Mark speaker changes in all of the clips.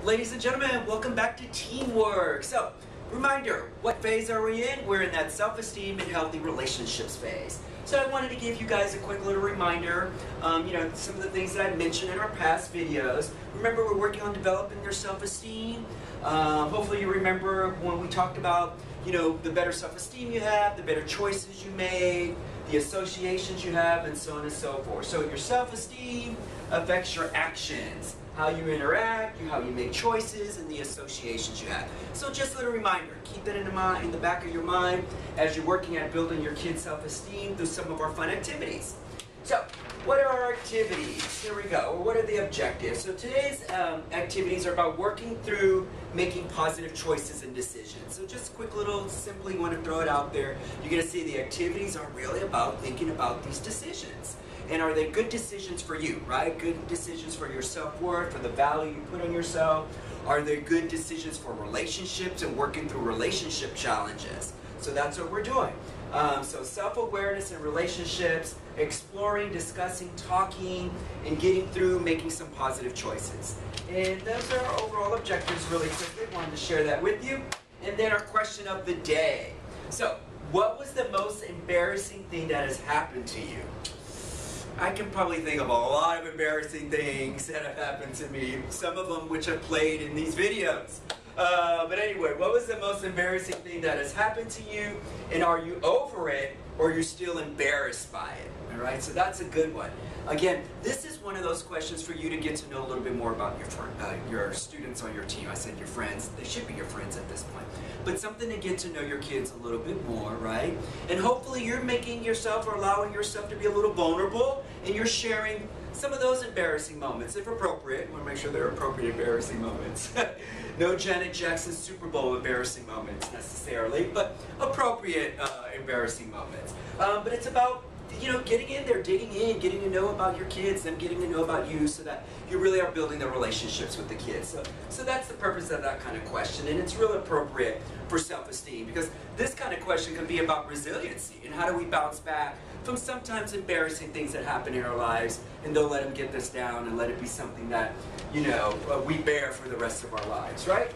Speaker 1: Ladies and gentlemen, welcome back to Teamwork. So, reminder, what phase are we in? We're in that self-esteem and healthy relationships phase. So I wanted to give you guys a quick little reminder, some of the things that I mentioned in our past videos. Remember, we're working on developing your self-esteem. Hopefully you remember when we talked about, the better self-esteem you have, the better choices you made, the associations you have, and so on and so forth. So your self-esteem affects your actions, how you interact, how you make choices, and the associations you have. So just a little reminder, keep that in the back of your mind as you're working at building your kids' self-esteem through some of our fun activities. So, what are our activities? Here we go. Or what are the objectives? So today's activities are about working through making positive choices and decisions. So just a quick little, simply want to throw it out there. You're going to see the activities are really about thinking about these decisions. And are they good decisions for you, right? Good decisions for your self-worth, for the value you put on yourself. Are they good decisions for relationships and working through relationship challenges? So that's what we're doing. So self-awareness and relationships, exploring, discussing, talking, and getting through making some positive choices. And those are our overall objectives really quickly. Wanted to share that with you. And then our question of the day. So, what was the most embarrassing thing that has happened to you? I can probably think of a lot of embarrassing things that have happened to me, some of them which I've played in these videos. But anyway, what was the most embarrassing thing that has happened to you, and are you over it, or you're still embarrassed by it? All right, so that's a good one. Again, this is one of those questions for you to get to know a little bit more about your students on your team. I said your friends, they should be your friends at this point. But something to get to know your kids a little bit more, right? And hopefully you're making yourself or allowing yourself to be a little vulnerable, and you're sharing some of those embarrassing moments, if appropriate. I want to make sure they're appropriate embarrassing moments. No Janet Jackson Super Bowl embarrassing moments necessarily, but appropriate embarrassing moments. But it's about getting in there, digging in, getting to know about your kids, them getting to know about you, so that you really are building the relationships with the kids. So that's the purpose of that kind of question, and it's really appropriate for self-esteem, because this kind of question can be about resiliency and how do we bounce back from sometimes embarrassing things that happen in our lives, and don't let them get us down and let it be something that we bear for the rest of our lives, right?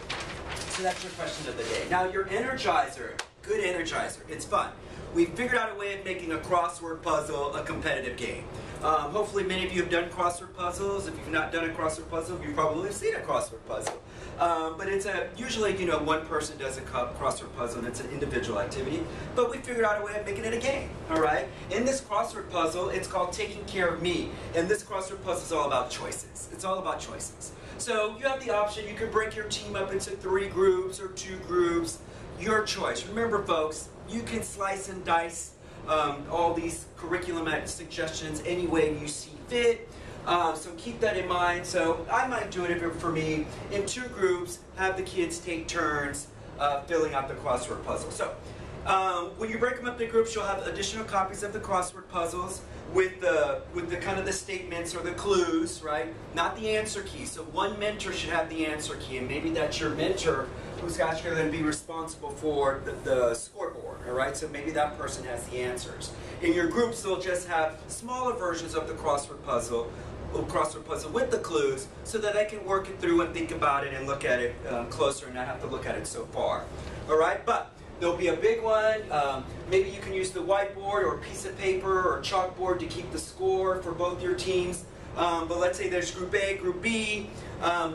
Speaker 1: So that's your question of the day. Now your energizer, good energizer, it's fun. We figured out a way of making a crossword puzzle a competitive game. Hopefully many of you have done crossword puzzles. If you've not done a crossword puzzle, you probably have seen a crossword puzzle. But it's usually one person does a crossword puzzle, and it's an individual activity. But we figured out a way of making it a game. All right. In this crossword puzzle, it's called Taking Care of Me, and this crossword puzzle is all about choices. It's all about choices. So you have the option. You could break your team up into 3 groups or 2 groups. Your choice. Remember, folks, you can slice and dice all these curriculum suggestions any way you see fit. So keep that in mind. So I might do it for me in 2 groups, have the kids take turns filling out the crossword puzzle. So when you break them up into groups, you'll have additional copies of the crossword puzzles with the kind of the statements or the clues, right? Not the answer key. So one mentor should have the answer key, and maybe that's your mentor who's actually going to be responsible for the scoreboard, all right? So maybe that person has the answers. In your groups, they'll just have smaller versions of the crossword puzzle with the clues, so that they can work it through and think about it and look at it closer and not have to look at it so far, all right? But there'll be a big one. Maybe you can use the whiteboard or a piece of paper or chalkboard to keep the score for both your teams. But let's say there's Group A, Group B.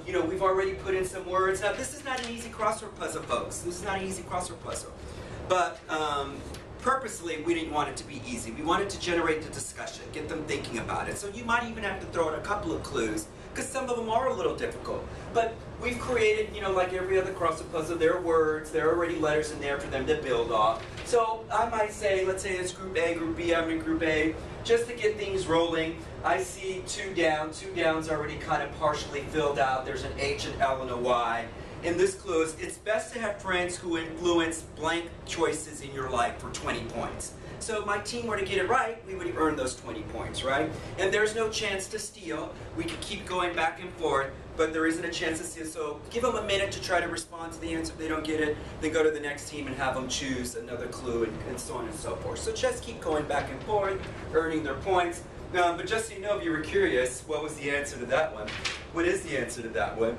Speaker 1: We've already put in some words. Now, this is not an easy crossword puzzle, folks. This is not an easy crossword puzzle. But purposely, we didn't want it to be easy. We wanted to generate the discussion, get them thinking about it. So you might even have to throw in a couple of clues, because some of them are a little difficult. But we've created, like every other crossword puzzle, there are words, there are already letters in there for them to build off. So I might say, let's say it's Group A, Group B, I'm in Group A. Just to get things rolling, I see 2 down. 2 down's already kind of partially filled out. There's an H, an L, and a Y. And this clue is, it's best to have friends who influence blank choices in your life for 20 points. So if my team were to get it right, we would earn those 20 points, right? And there's no chance to steal. We could keep going back and forth, but there isn't a chance to steal. So give them a minute to try to respond to the answer. If they don't get it, then go to the next team and have them choose another clue, and so on and so forth. So just keep going back and forth, earning their points. But just so you know, if you were curious, what was the answer to that one? What is the answer to that one?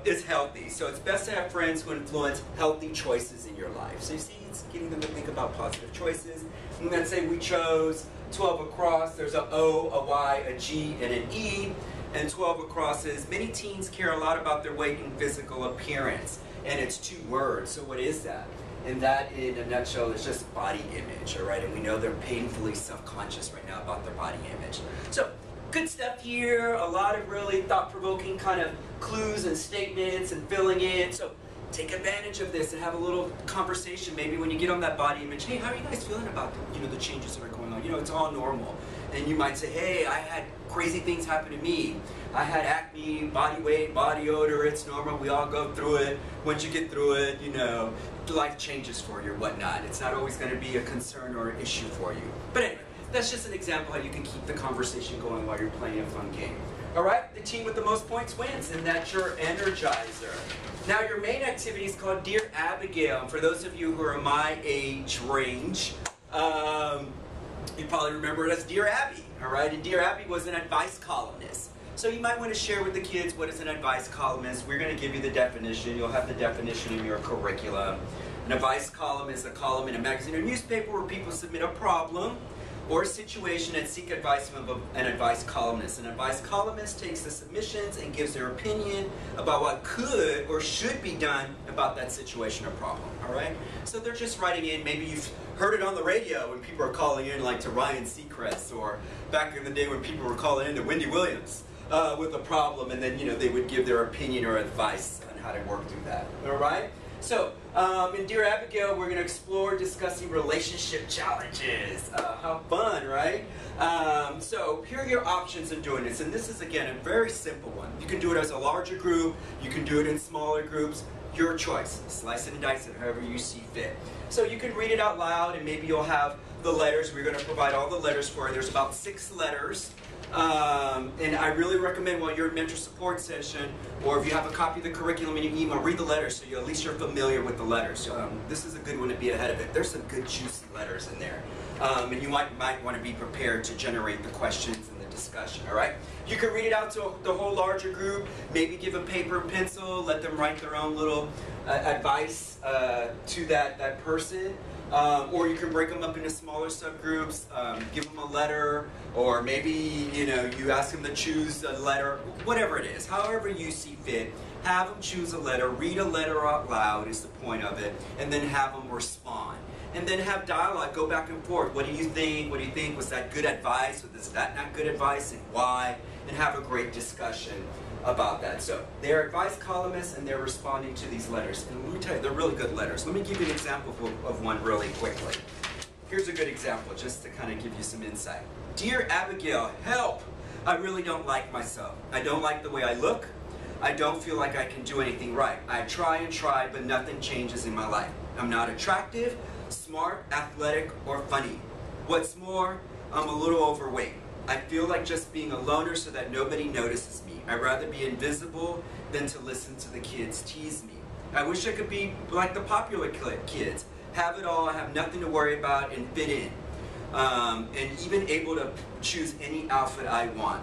Speaker 1: It's healthy. So it's best to have friends who influence healthy choices in your life. So you see, it's getting them to think about positive choices. And let's say we chose 12 across. There's an O, a Y, a G, and an E. And 12 across is, many teens care a lot about their weight and physical appearance. And it's 2 words. So what is that? And that, in a nutshell, is just body image, all right? And we know they're painfully self-conscious right now about their body image. So, good stuff here. A lot of really thought-provoking kind of clues and statements and filling in. So, take advantage of this and have a little conversation maybe when you get on that body image. Hey, how are you guys feeling about the changes that are going on? It's all normal. And you might say, hey, I had crazy things happen to me. I had acne, body weight, body odor. It's normal. We all go through it. Once you get through it, life changes for you or whatnot. It's not always going to be a concern or an issue for you. But anyway, that's just an example how you can keep the conversation going while you're playing a fun game. All right, the team with the most points wins, and that's your energizer. Now, your main activity is called Dear Abigail. For those of you who are my age range, you probably remember it as Dear Abby, all right? And Dear Abby was an advice columnist. So you might want to share with the kids what is an advice columnist. We're going to give you the definition. You'll have the definition in your curriculum. An advice column is a column in a magazine or newspaper where people submit a problem or a situation and seek advice from an advice columnist. An advice columnist takes the submissions and gives their opinion about what could or should be done about that situation or problem, all right? So they're just writing in, maybe you've heard it on the radio when people are calling in like to Ryan Seacrest, or back in the day when people were calling in to Wendy Williams with a problem, and then they would give their opinion or advice on how to work through that, all right? So, in Dear Abigail, we're going to explore discussing relationship challenges. How fun, right? So, here are your options in doing this. And this is, again, a very simple one. You can do it as a larger group. You can do it in smaller groups. Your choice. Slice it and dice it, however you see fit. So, you can read it out loud, and maybe you'll have the letters. We're going to provide all the letters for you. There's about 6 letters. And I really recommend while you're in mentor support session, or if you have a copy of the curriculum in your email, read the letters so at least you're familiar with the letters. This is a good one to be ahead of it. There's some good juicy letters in there. And you might want to be prepared to generate the questions and the discussion, all right? You can read it out to the whole larger group, maybe give a paper and pencil, let them write their own little advice to that person. Or you can break them up into smaller subgroups, give them a letter, or maybe you ask them to choose a letter, whatever it is, however you see fit. Have them choose a letter, read a letter out loud is the point of it, and then have them respond. And then have dialogue, go back and forth. What do you think? What do you think? Was that good advice? Was that not good advice, and why? And have a great discussion about that. So they're advice columnists and they're responding to these letters. And let me tell you, they're really good letters. Let me give you an example of one really quickly. Here's a good example just to kind of give you some insight. Dear Abigail, help! I really don't like myself. I don't like the way I look. I don't feel like I can do anything right. I try and try, but nothing changes in my life. I'm not attractive, smart, athletic, or funny. What's more, I'm a little overweight. I feel like just being a loner so that nobody notices me. I'd rather be invisible than to listen to the kids tease me. I wish I could be like the popular kids. Have it all, have nothing to worry about, and fit in. And even able to choose any outfit I want.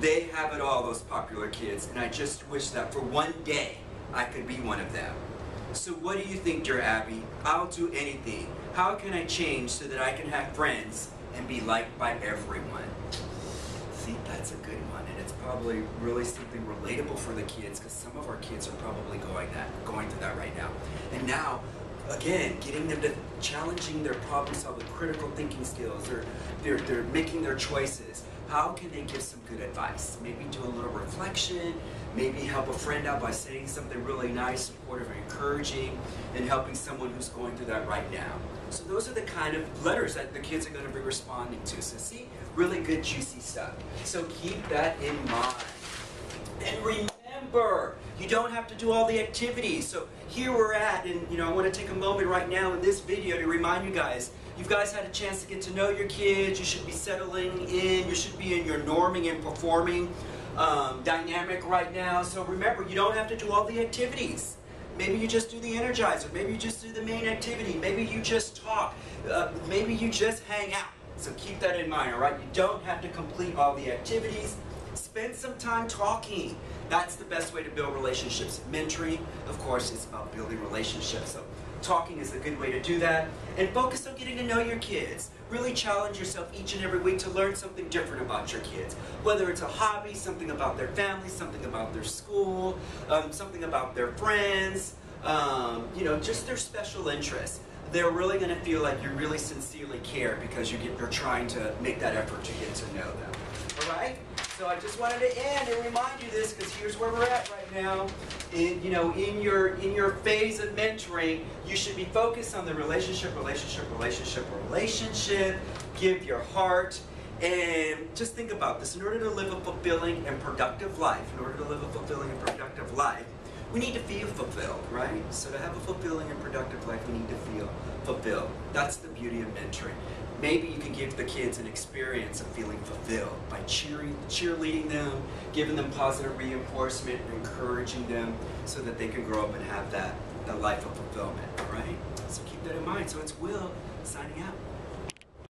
Speaker 1: They have it all, those popular kids, and I just wish that for one day I could be one of them. So what do you think, dear Abby? I'll do anything. How can I change so that I can have friends and be liked by everyone? See, that's a good one, and it's probably really something relatable for the kids, because some of our kids are probably going through that right now. And now, again, getting them to challenging their problem-solving, critical thinking skills. They're making their choices. How can they give some good advice? Maybe do a little reflection, maybe help a friend out by saying something really nice, supportive, and encouraging, and helping someone who's going through that right now. So those are the kind of letters that the kids are going to be responding to. So see, really good juicy stuff. So keep that in mind. And remember, you don't have to do all the activities. So here we're at, and I want to take a moment right now in this video to remind you guys, you guys had a chance to get to know your kids. You should be settling in. You should be in your norming and performing dynamic right now. So remember, you don't have to do all the activities. Maybe you just do the Energizer. Maybe you just do the main activity. Maybe you just talk. Maybe you just hang out. So keep that in mind, all right? You don't have to complete all the activities. Spend some time talking. That's the best way to build relationships. Mentoring, of course, is about building relationships. So talking is a good way to do that. And focus on getting to know your kids. Really challenge yourself each and every week to learn something different about your kids. Whether it's a hobby, something about their family, something about their school, something about their friends, you know, just their special interests. They're really going to feel like you really sincerely care because you're trying to make that effort to get to know them. All right? So I just wanted to end and remind you this because here's where we're at right now. In your phase of mentoring, you should be focused on the relationship. Give your heart, and just think about this. In order to live a fulfilling and productive life, we need to feel fulfilled, right? So to have a fulfilling and productive life, we need to feel fulfilled. That's the beauty of mentoring. Maybe you can give the kids an experience of feeling fulfilled by cheerleading them, giving them positive reinforcement, encouraging them so that they can grow up and have that life of fulfillment, right? So keep that in mind. So it's Will signing out.